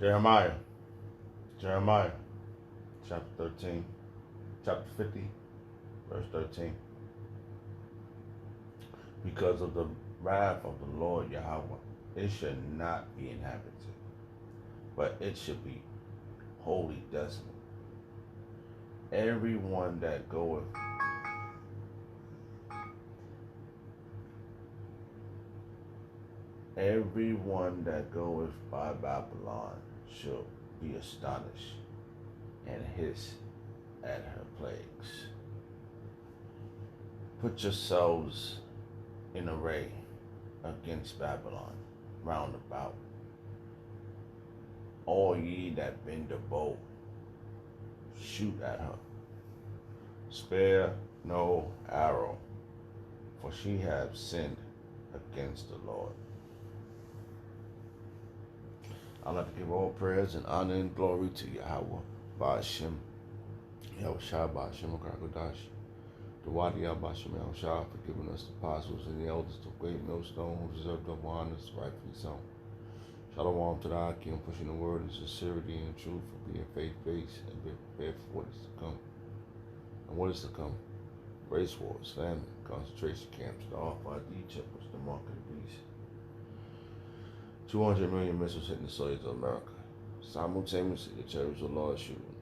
Jeremiah, Jeremiah, chapter 13, chapter 50, verse 13. Because of the wrath of the Lord Yahweh, it should not be inhabited, but it should be wholly desolate. Everyone that goeth Everyone that goeth by Babylon shall be astonished and hiss at her plagues. Put yourselves in array against Babylon round about. All ye that bend the bow, shoot at her. Spare no arrow, for she hath sinned against the Lord. I'd like to give all prayers and honor and glory to Yahweh, Ba'ashem, Yahushua, Ba'ashem, Akakodash, the Wadi Ba'ashem, Yahushua, for giving us the apostles and the elders of great millstone who deserve double honors, rightfully so. Shalom to the Akim, pushing the word in sincerity and truth, for being faith-based and being prepared for what is to come. And what is to come? Race wars, famine, concentration camps, the RFID checkers, the mark of the beast. 200 million missiles hitting the soils of America. Simultaneously, the chariots of Lord shooting,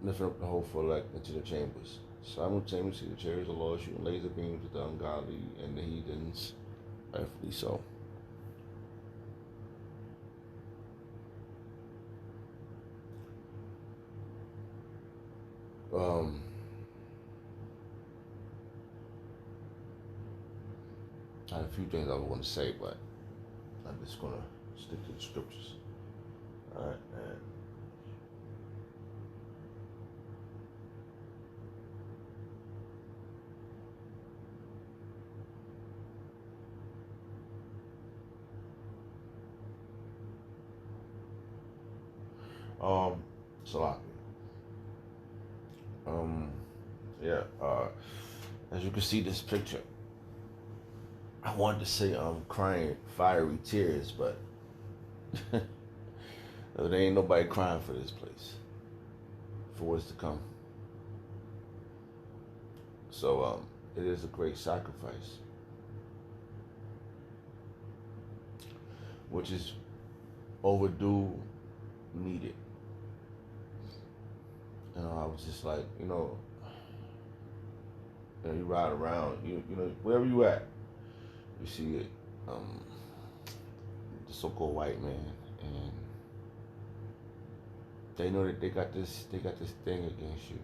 lifting up the hopeful elect into the chambers. Simultaneously, the chariots of Lord shooting laser beams at the ungodly and the heathens, rightfully so. I had a few things I was going to say, but I'm just going to stick to the scriptures. All right, man. Salaki. Yeah, as you can see this picture, I wanted to say I'm crying fiery tears, but there ain't nobody crying for this place, for what's to come. So it is a great sacrifice, which is overdue, needed. I was just like, you ride around, wherever you at, you see it, the so-called white man, and they know that they got this thing against you,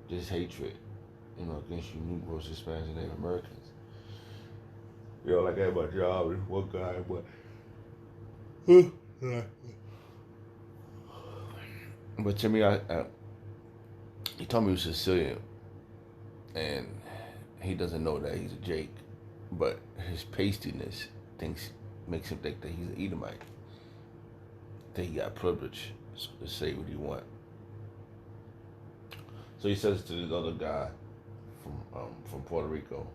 this hatred, against you Negroes, Hispanics, and Native Americans. Like I had my job, this one guy, but to me, he told me he was Sicilian, and he doesn't know that he's a Jake, but his pastiness makes him think that he's an Edomite. That he got privilege to say what he want. So he says to this other guy from Puerto Rico,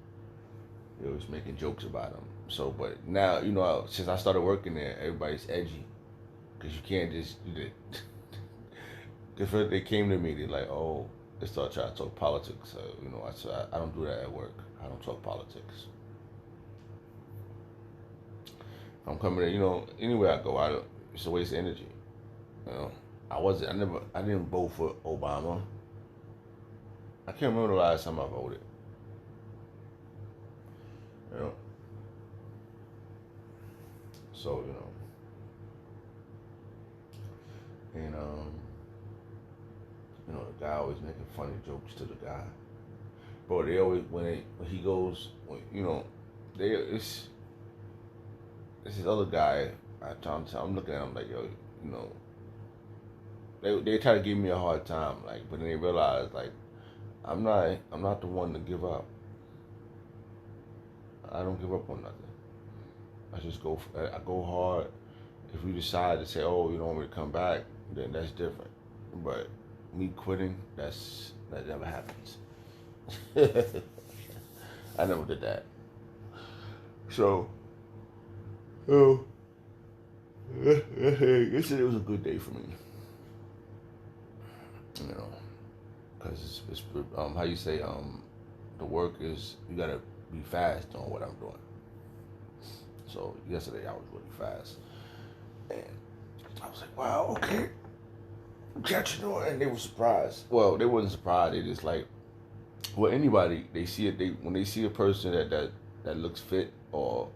he was making jokes about him. So, but now since I started working there, everybody's edgy, because you can't just do that. Because they came to me, they're like, oh, they started trying to talk politics. So, I said, I don't do that at work. I don't talk politics. I'm coming there, anywhere I go, it's a waste of energy. I didn't vote for Obama. I can't remember the last time I voted. So, and the guy always making funny jokes to the guy. But they always, when he goes, it's this other guy. I'm looking at him like, they try to give me a hard time, like, but then they realize, like, I'm not the one to give up. I don't give up on nothing. I go hard. If we decide to say, oh, you don't want me to come back, then that's different. But me quitting, that never happens. I never did that. So, Yesterday was a good day for me. You know, because it's how you say the work is you gotta be fast on what I'm doing. So yesterday I was really fast, and I was like, wow, okay, got you doing, and they were surprised. Well, they wasn't surprised. They just like, well, anybody they see it. They when they see a person that looks fit or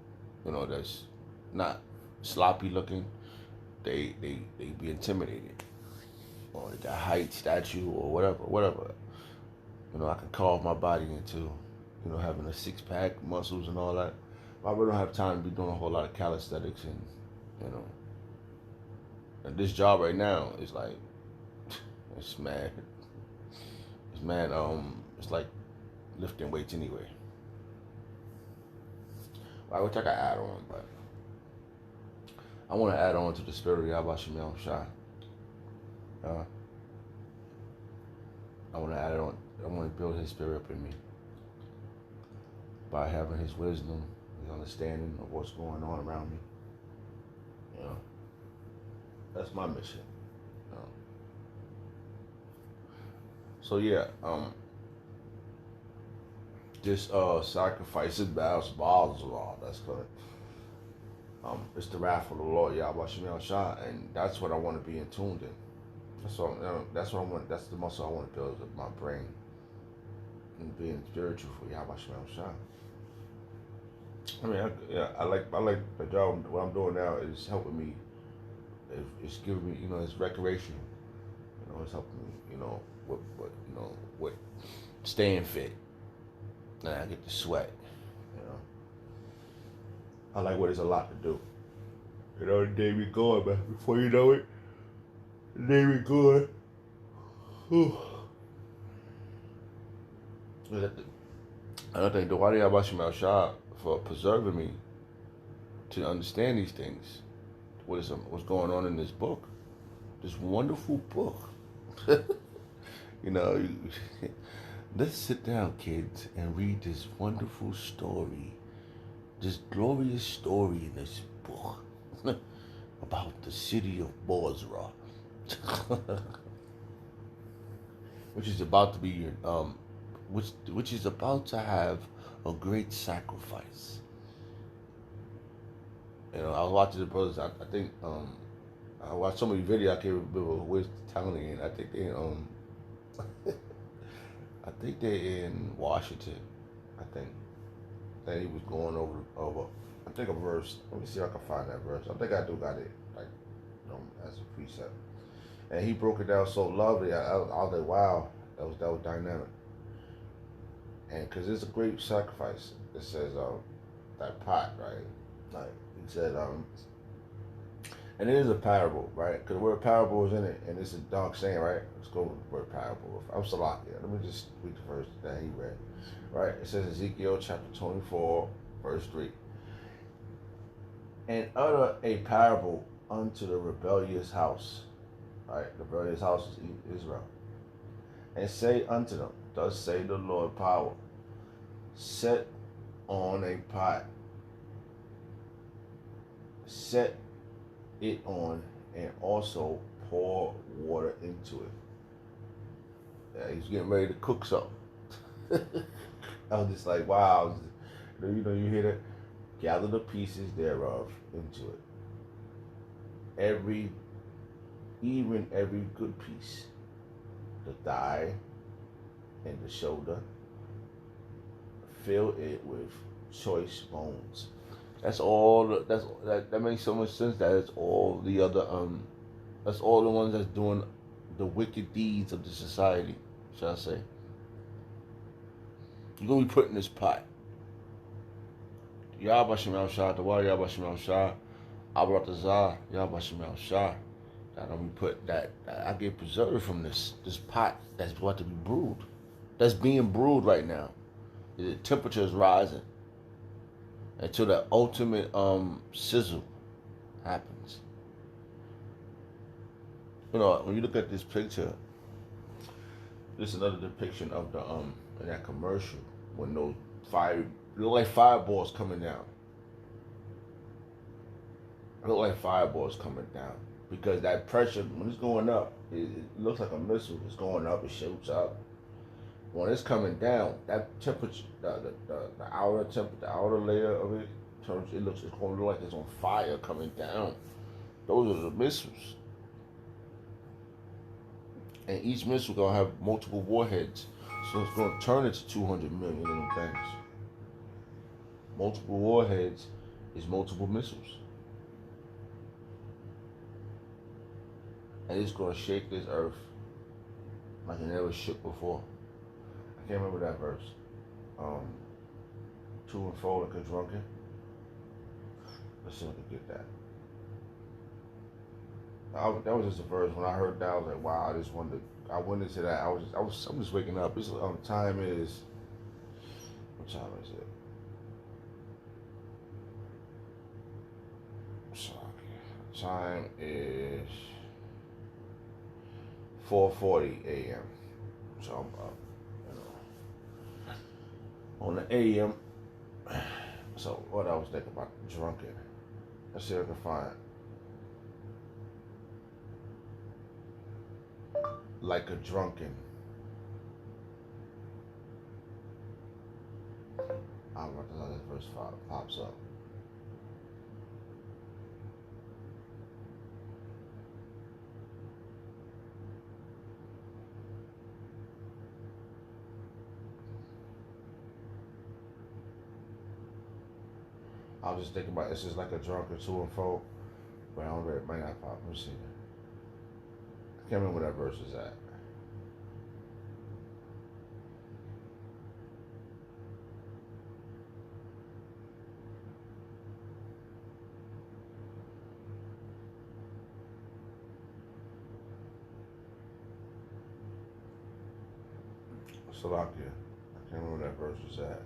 that's not sloppy looking, they be intimidated or they got height, statue, or whatever. I can carve my body into, having a six pack, muscles, and all that. But I really don't have time to be doing a whole lot of calisthenics you know. And this job right now is like, it's mad. It's mad. It's like lifting weights anyway. Well, which I got add on, but I want to add on to the spirit of Yahweh Shem Shai. I want to add on. I want to build His spirit up in me by having His wisdom, His understanding of what's going on around me. That's my mission. So yeah, this sacrifices battles law. That's good. It's the wrath of the Lord Yahweh Shem Shai, and that's what I want to be in tuned in. That's what I want. That's the muscle I want to build up my brain and being spiritual for Yahweh Shem Shai. I mean, I like the job. What I'm doing now is helping me. It's giving me, it's recreation. It's helping me, with staying fit. And I get to sweat. I like what there's a lot to do. The day we going, man. Before you know it, the day we going. I think the Wadi Abashim Shah for preserving me to understand these things. What's going on in this book? This wonderful book. Let's sit down, kids, and read this wonderful story. This glorious story in this book about the city of Bozrah, which is about to be which is about to have a great sacrifice. I was watching the brothers. I think I watched so many videos. I can't remember which town they in. I think they I think they're in Washington. I think that he was going over. I think a verse. Let me see if I can find that verse. I think I do got it as a precept. And he broke it down so lovely. I was like, wow, that was dynamic. And because it's a great sacrifice. It says that pot, right? Like he said, and it is a parable, right? Because the word parable is in it, and it's a dark saying, right? Let's go with the word parable. I'm Salakia. Let me just read the verse that he read, right? It says Ezekiel chapter 24, verse 3. And utter a parable unto the rebellious house, right? The rebellious house is Israel. And say unto them, thus say the Lord power, set on a pot, set it on, and also pour water into it. Yeah, he's getting ready to cook something. I was just like, wow. You hear that? Gather the pieces thereof into it. Even every good piece, the thigh and the shoulder, fill it with choice bones. That's all. That makes so much sense. That's all the other. That's all the ones that's doing the wicked deeds of the society. Shall I say? You're gonna be put in this pot. Yahweh Shem Shah, the water Yahweh Shem Shah, Abaratazah, Yahweh Shem Shah. That I'm put that I get preserved from this pot that's about to be brewed. That's being brewed right now. The temperature is rising until the ultimate sizzle happens. When you look at this picture, this is another depiction of the in that commercial when those fire look like fireballs coming down. look like fireballs coming down because that pressure when it's going up, it looks like a missile. It's going up, it shoots up. When it's coming down, that temperature, the outer the outer layer of it turns. It's going to look like it's on fire coming down. Those are the missiles, and each missile gonna have multiple warheads, so it's gonna turn into 200 million of them things. Multiple warheads is multiple missiles. And it's gonna shake this earth like it never shook before. I can't remember that verse. To and fro like a drunken. Let's see if I can get that. That was just a verse. When I heard that, I was like, wow, I just wanted to, I went into that. I'm just waking up. It's time is, what time is it? Sorry. Time is 4:40 a.m. So I'm up, on the a.m. So what I was thinking about drunken. Let's see if I can find like a drunken. I don't know how this verse pops up. I was just thinking about it's just like a drunken to and fro, but I don't really, it might not pop. Let me see. I can't remember where that verse is at. Salakia. I can't remember where that verse is at.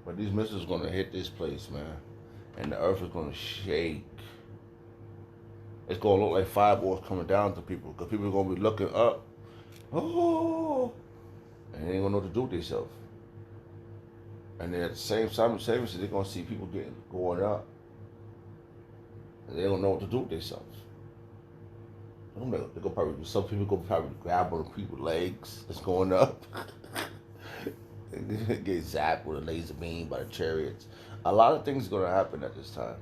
But these missiles are gonna hit this place, man, and the earth is gonna shake. It's gonna look like fireballs coming down to people, because people are gonna be looking up, oh, and they ain't gonna know what to do with themselves. And then at the same time, they're gonna see people going up, and they don't know what to do with themselves. They're gonna probably, some people gonna probably grab on people's legs that's going up. Get zapped with a laser beam by the chariots. A lot of things are going to happen at this time.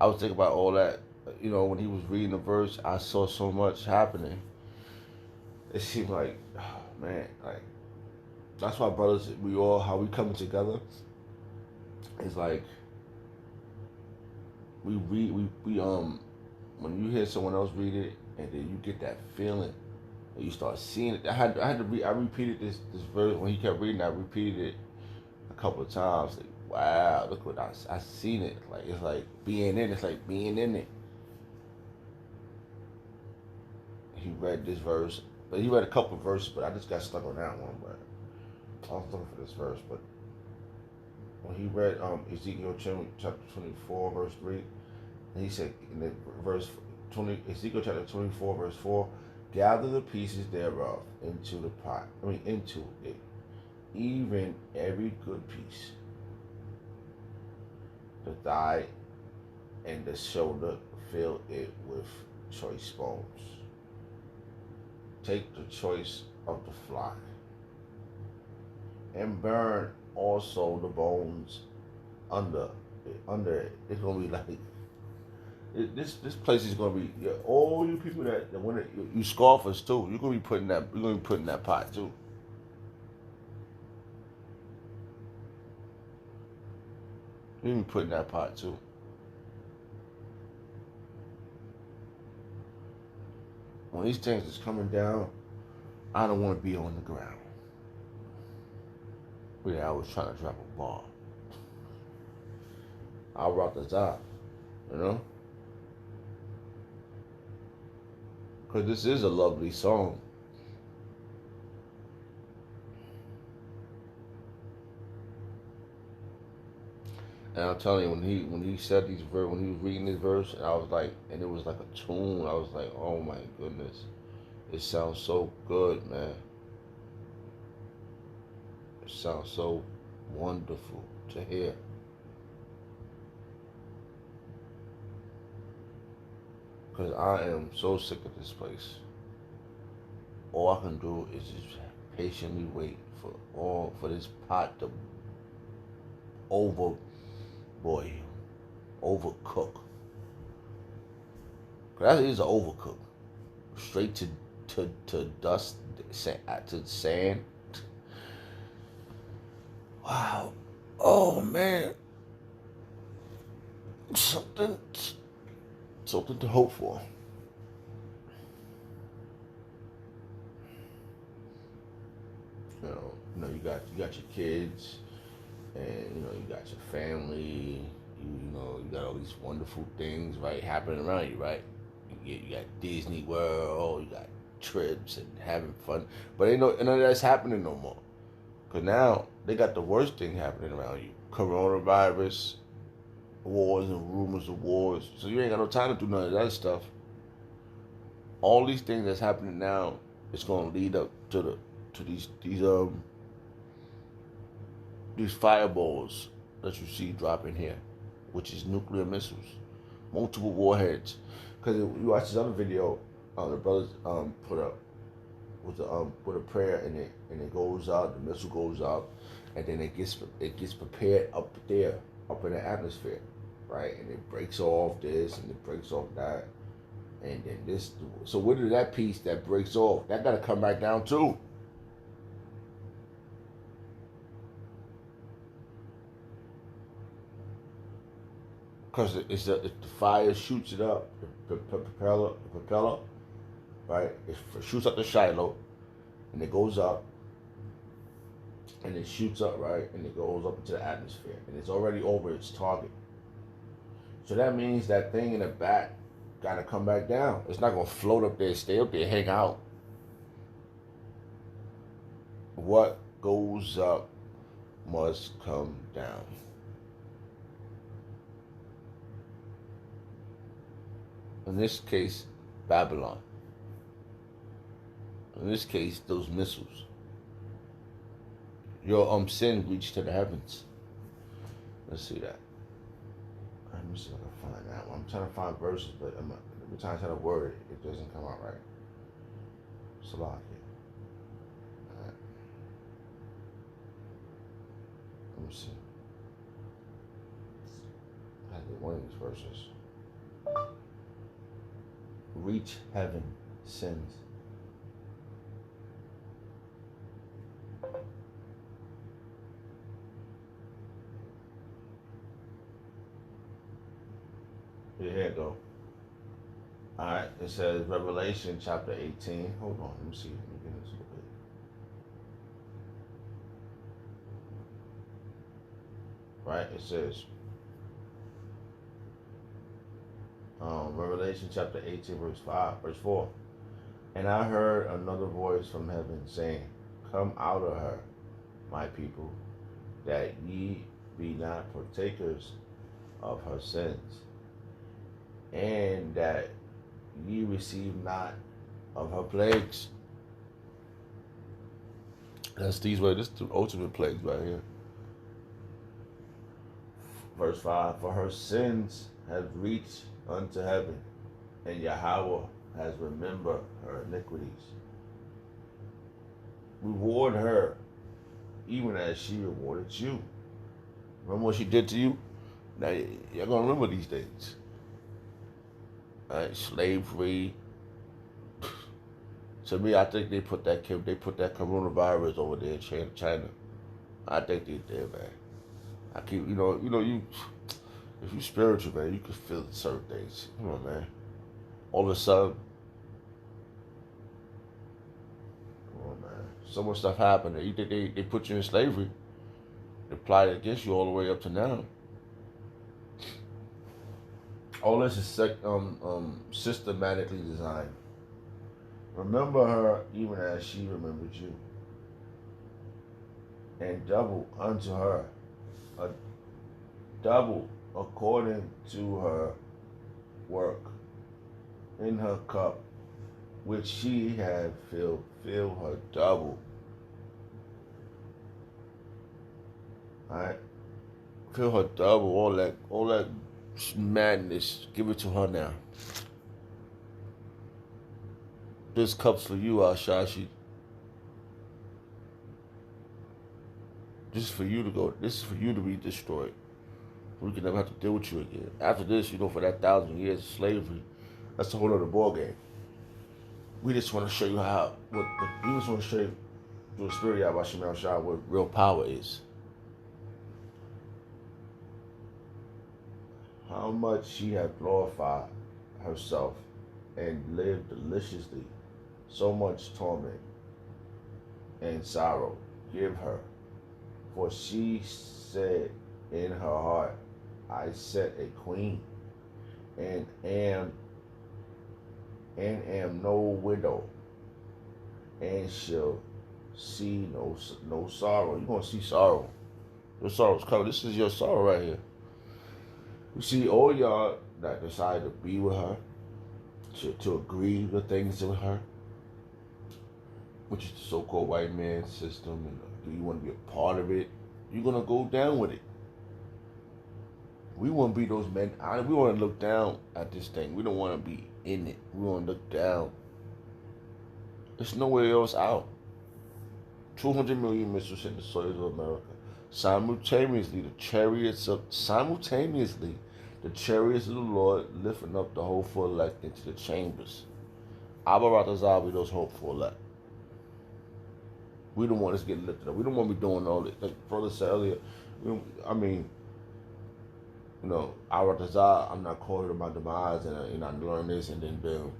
I was thinking about all that. When he was reading the verse, I saw so much happening. It seemed like, oh, man, like that's why brothers, how we coming together. It's like we when you hear someone else read it, and then you get that feeling. You start seeing it. I repeated this verse when he kept reading. I repeated it a couple of times. Like, wow, look what I seen it. Like it's like being in. It's like being in it. He read this verse, but he read a couple of verses. But I just got stuck on that one. But I was looking for this verse. But when he read Ezekiel chapter 24 verse 3, and he said in the verse 20, Ezekiel chapter 24 verse 4. Gather the pieces thereof into the pot. Into it, even every good piece. The thigh and the shoulder, fill it with choice bones. Take the choice of the flock, and burn also the bones under it. It's gonna be like. This place is gonna be all you people that when you scoffers too. You're gonna be putting that. You're gonna be putting that pot too. You're gonna be putting that pot too. When these things is coming down, I don't want to be on the ground. I was trying to drop a ball. I'll rock the top, Because this is a lovely song. And I'm telling you, when he said these verse, when he was reading this verse, and I was like, and it was like a tune. I was like, oh my goodness, it sounds so good, man. It sounds so wonderful to hear. Because I am so sick of this place. All I can do is just patiently wait for this pot to overboil, overcook. Cause that is an overcook. Straight to dust, to sand. Wow. Oh man. Something to hope for. You got your kids, and you got your family. You got all these wonderful things right happening around you, right? You got Disney World, you got trips and having fun, but ain't none of that's happening no more. Cause now they got the worst thing happening around you: coronavirus, wars and rumors of wars. So you ain't got no time to do none of that stuff. All these things that's happening now, it's gonna lead up to these fireballs that you see dropping here, which is nuclear missiles, multiple warheads. Because you watch this other video, the brothers put up with a prayer, and it goes out, the missile goes out, and then it gets prepared up there, up in the atmosphere, right? And it breaks off this and it breaks off that, and then this. So where did that piece that breaks off? That got to come back down too. Because the fire shoots it up, the propeller, right? It shoots up the Shiloh, and it goes up, and it shoots up, right? And it goes up into the atmosphere, and it's already over its target. So that means that thing in the back got to come back down. It's not going to float up there, stay up there, hang out. What goes up must come down. In this case, Babylon. In this case, those missiles. Your sin reached to the heavens. Let's see that. Let me see if I can find that one. I'm trying to find verses, but every time I try to word it, it doesn't come out right. Salakia. Alright. Let me see. I had to get one of these verses. Reach heaven, sins. Here you go. Alright, it says Revelation chapter 18. Hold on, let me see. Let me get this a little bit. Right, it says Revelation chapter 18, verse 4. And I heard another voice from heaven saying, Come out of her, my people, that ye be not partakers of her sins, and that ye receive not of her plagues. This is the ultimate plagues right here. Verse 5, for her sins have reached unto heaven, and Yahweh has remembered her iniquities. Reward her, even as she rewarded you. Remember what she did to you? Now you're going to remember these things. All right, slavery. To me, I think they put that coronavirus over there in China. I think they did, man. I keep, if you spiritual, man, you can feel certain things. Come on, man. All of a sudden, come on, man. So much stuff happened. You think they put you in slavery? They applied it against you all the way up to now. All this is systematically designed. Remember her even as she remembered you, and double unto her, a double according to her work in her cup, which she had filled her double. Alright? Fill her double, all that madness, give it to her now. This cup's for you, Ashashi. This is for you to go. This is for you to be destroyed. We can never have to deal with you again. After this, for that 1,000 years of slavery, that's a whole other ball game. We just want to show you we just want to show you through the spirit of Yahweh Shah what real power is. How much she had glorified herself and lived deliciously, so much torment and sorrow give her. For she said in her heart, I set a queen, and am no widow, and shall see no sorrow. You're gonna see sorrow. Your sorrow's coming. This is your sorrow right here. You see, all y'all that decide to be with her, to agree with things with her, which is the so-called white man system, and do you want to be a part of it? You're gonna go down with it. We want to be those men. We want to look down at this thing. We don't want to be in it. We want to look down. There's nowhere else out. 200 million missiles in the soils of America. Simultaneously, the chariots of the Lord lifting up the hopeful elect into the chambers. Abba Ratazah be those hopeful elect. We don't want us getting lifted up. We don't want to be doing all this. Like brother said earlier, I'm not calling to my demise, and I learn this, and then boom,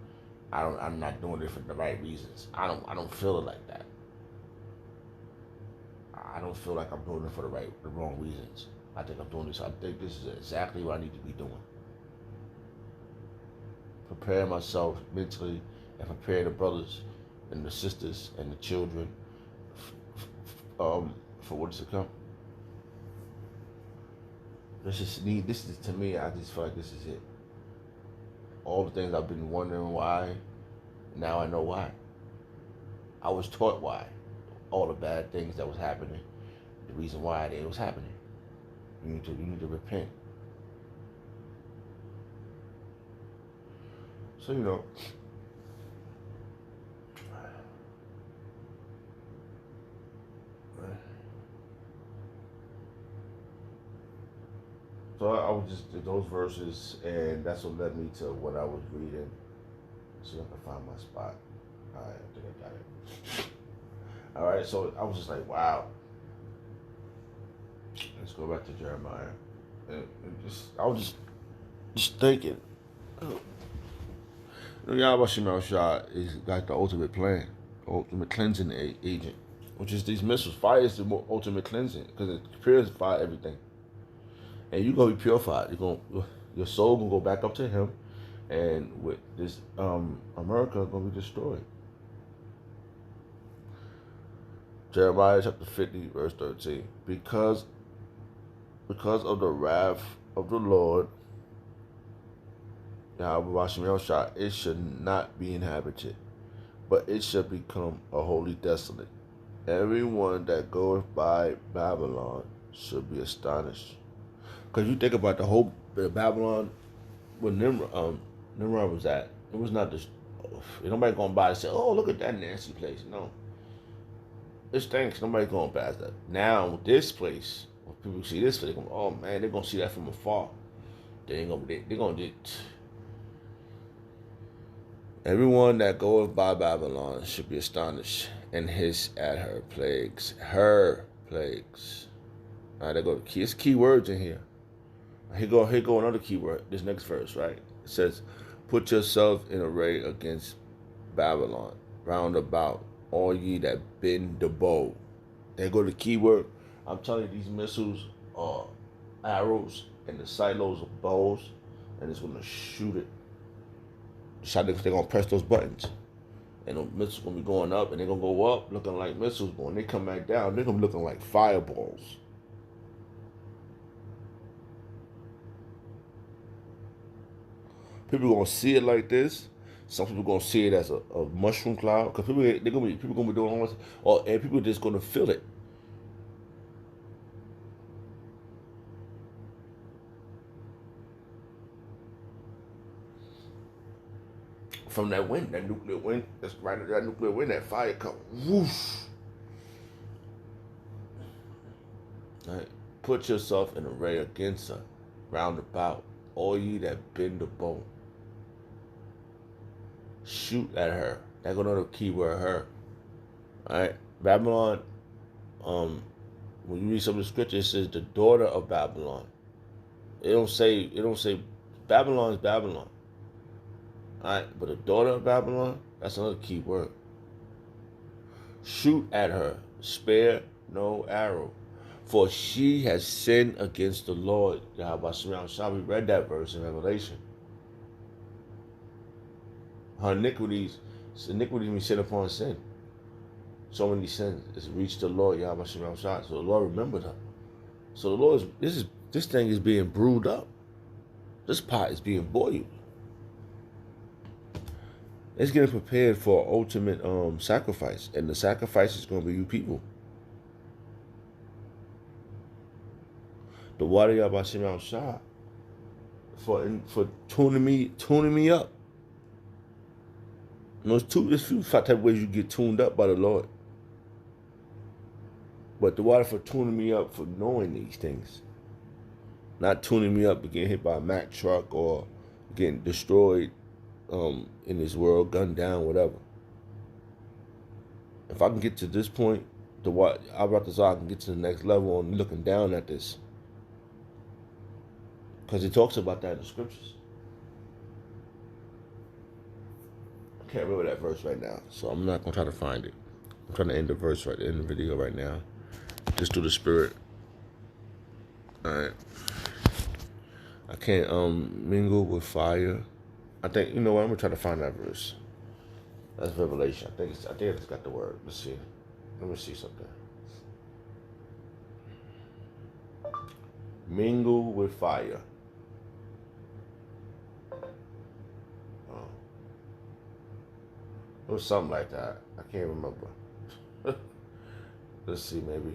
I'm not doing it for the right reasons. I don't feel it like that. I don't feel like I'm doing it for the wrong reasons. I think I'm doing this. I think this is exactly what I need to be doing. Prepare myself mentally, and prepare the brothers and the sisters and the children for what is to come. This is to me. I just feel like this is it. All the things I've been wondering why, now I know why. I was taught why. All the bad things that was happening, the reason why it was happening. You need to repent. So So I was just those verses, and that's what led me to what I was reading. See if I can find my spot. All right, I think I got it. All right, so I was just like, wow. Let's go back to Jeremiah, and I was just thinking. Yahweh Shemel Shah is got the ultimate plan, ultimate cleansing agent, which is these missiles. Fire is the ultimate cleansing because it purifies everything. And you're gonna be purified. Your soul gonna go back up to Him, and with this, America gonna be destroyed. Jeremiah chapter 50, verse 13. Because of the wrath of the Lord, Yahweh Shemel Shah, it should not be inhabited, but it shall become a holy desolate. Everyone that goeth by Babylon should be astonished. Because you think about the whole Babylon, where Nimrod was at, it was not just, nobody going by and say, oh, look at that nasty place. No. It stinks. Nobody's going past that. Now, this place, when people see this, they're going, oh man, they're going to see that from afar. They're going to everyone that goeth by Babylon should be astonished and hiss at her plagues. Her plagues. All right, there go. It's key words in here. Here go another key word. This next verse, right? It says, put yourself in array against Babylon, round about all ye that bend the bow. There go the key word. I'm telling you, these missiles are arrows, and the silos are bows, and it's going to shoot it. They're going to press those buttons. And the missiles going to be going up, and they're going to go up looking like missiles. But when they come back down, they're going to be looking like fireballs. People are going to see it like this. Some people are going to see it as a mushroom cloud. Because people going to be doing all this. And people are just going to feel it. from that wind, that nuclear wind, that's right, that nuclear wind, that fire come, whoosh. Right? Put yourself in array against her, round about, all ye that bend the bow. Shoot at her. That's another key word, her. Alright? Babylon, when you read some of the scripture, it says the daughter of Babylon. It don't say Babylon is Babylon. Alright, but the daughter of Babylon, that's another key word. Shoot at her, spare no arrow. For she has sinned against the Lord. Yahweh Shah, we read that verse in Revelation. Her iniquities we sin upon sin. So many sins. It's reached the Lord, Yahweh Shah. So the Lord remembered her. So the Lord this thing is being brewed up. This pot is being boiled. It's getting prepared for ultimate sacrifice. And the sacrifice is going to be you people. The water Yahweh Shah for tuning me up. There's few type of ways you get tuned up by the Lord. But the water for tuning me up for knowing these things. Not tuning me up to getting hit by a Mack truck or getting destroyed in this world, gunned down, whatever. If I can get to this point, I can get to the next level on looking down at this. Because it talks about that in the scriptures. I can't remember that verse right now, so I'm not going to try to find it. I'm trying to end the verse right in the video right now. Just through the spirit. Alright. I can't mingle with fire. I think, you know what, I'm going to try to find that verse. That's Revelation. I think it's got the word. Let's see. Let me see something. Mingle with fire. It was something like that. I can't remember. Let's see, maybe.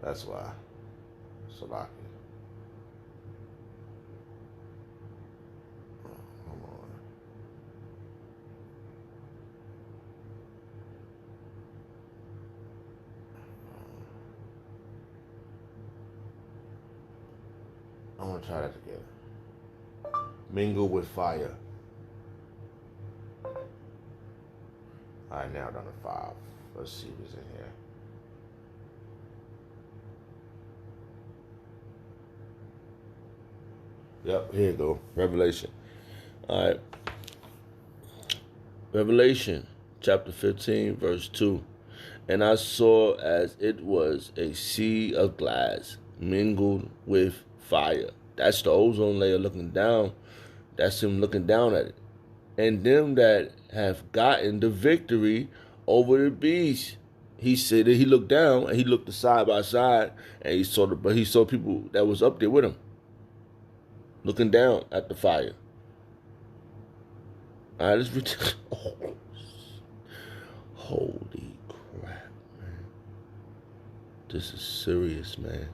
That's why. Salaki. Hold on. I'm going to try that together. Mingle with fire. Alright, now down to 5. Let's see what's in here. Yep, here you go. Revelation. Alright. Revelation chapter 15, verse 2. And I saw as it was a sea of glass mingled with fire. That's the ozone layer looking down. That's him looking down at it. And them that have gotten the victory over the beast. He said that he looked down and he looked side by side and he saw people that was up there with him. Looking down at the fire. All right, let's read. Holy crap, man. This is serious, man.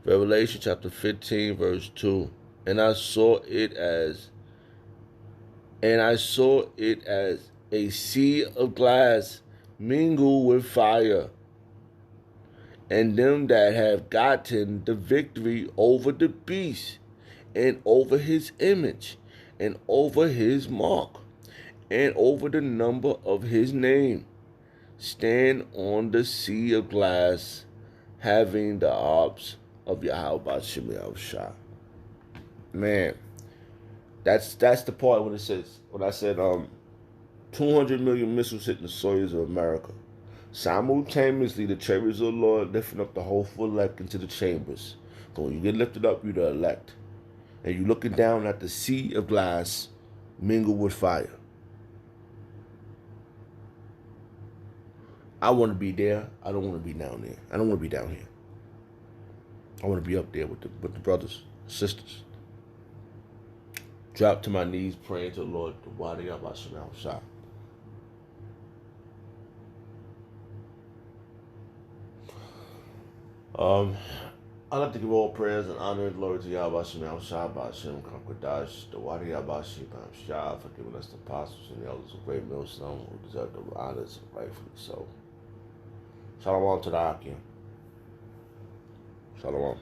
Revelation chapter 15, verse 2. And I saw it as a sea of glass mingled with fire. And them that have gotten the victory over the beast, and over his image, and over his mark, and over the number of his name, stand on the sea of glass, having the orbs of Yahweh Shah. Man, that's the part when I said 200 million missiles hitting the soils of America. Simultaneously, the chariots of the Lord lifting up the whole full elect into the chambers. So when you get lifted up, you're the elect. And you're looking down at the sea of glass mingled with fire. I want to be there. I don't want to be down there. I don't want to be down here. I want to be up there with the brothers, sisters. Drop to my knees, praying to the Lord. I'd like to give all praise and honor and glory to Yahweh Shem Shah Ba'Shem Kakwadash, the Wadi Yahweh Shem Shah, for giving us the apostles and the elders of great millstone who deserve the honors rightfully so. Shalom to the Akim. Shalom.